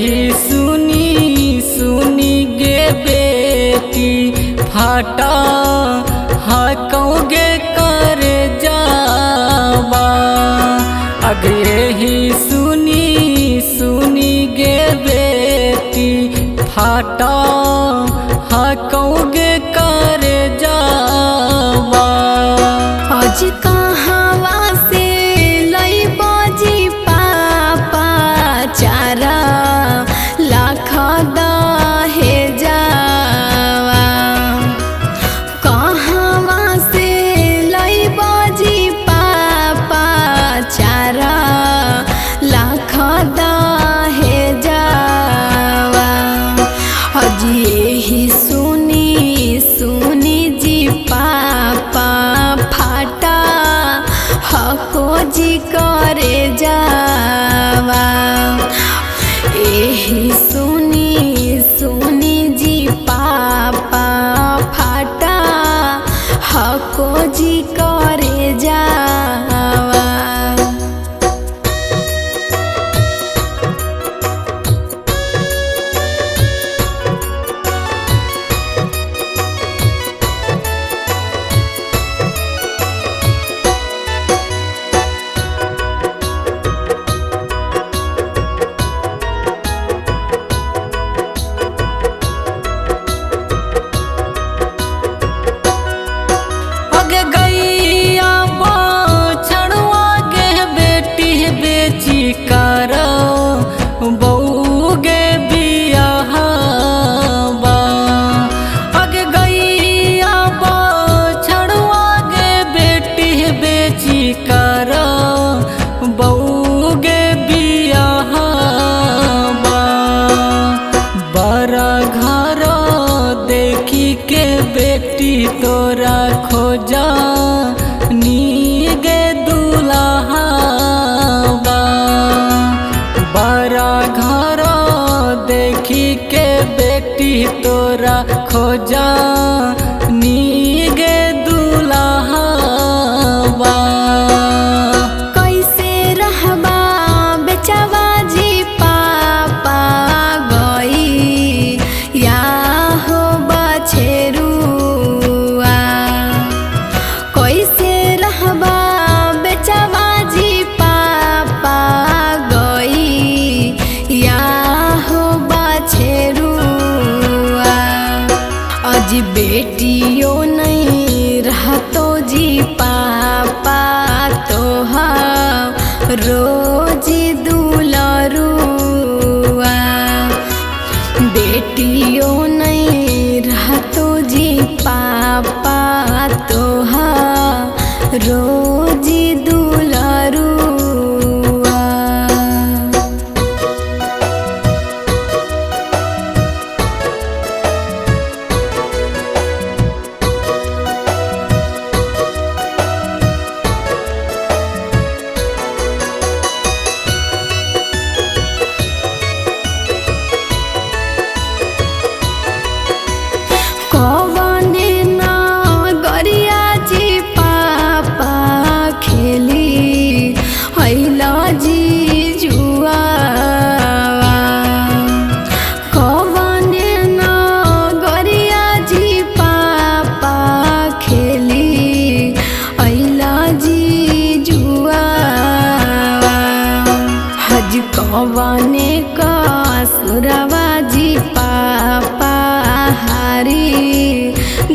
यही सुनी सुनी गे बेटी फाटा हकोगे कर जावा। अग यही सुनी सुनी गे बेटी फाटा हकोगे कर जावा। आज कहवा से लई बाजी पापा चारा लाख दहे जावा। कहवा से लई बाजी पापा चारा लाख दहे जावा। आज यही सुनी सुनी जी पापा फाटा हको जी करे जावा। यही सुनी सुनी जी पापा फाटा हको जी करे जावा। बऊगे बियाहबा। अग गैया बछड़ुआ गे बेटी बेची कर बऊगे बियाहबा। बड़ा घर देखी के बेटी तोरा खोजा नीगे दुल्हाबा। बड़ा घर देखी के बेटी तोरा खोजा नीगे दुल्हाबा। कैसे रहबा बेचवा जी पापा गई या हो बछेरुआ। कैसे रहबा बेचवा जी पापा गई या हो बछेरुआ। आज बेटियों नहीं रहतो जी पापा तो रोज दुलरुआ। बेटियों नहीं रहतो जी पापा तो रोज दुलरुआ। कवने नगरिया जी पापा खेली हैला जी जुआवा। कवने नगरिया जी पापा खेली हैला जी जुआवा। हज कवने का सुरवा जी पापा हारी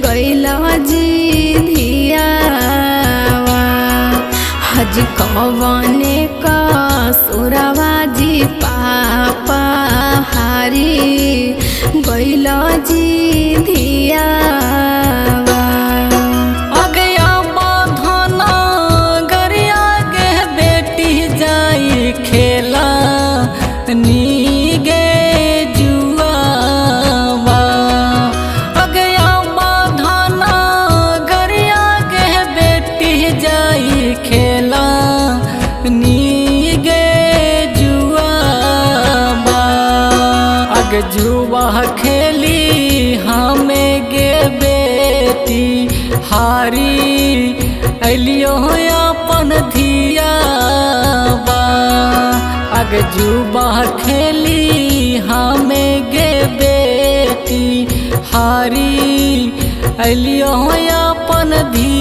गैला जी धियावा। हज कवने का सुरवा जी पापा हारी गैला जी धियावा। अगया बाधना गरिया गे बेटी जाई खेला नीगे जुआवा। अगया बाधना गरिया गे बेटी जाई खेला नीगे जुआवा। अग जुआ खेली हमें गे बेटी हारी अलियो अपन धियावा। अग जुबा खेली हारी अलियो अपन धी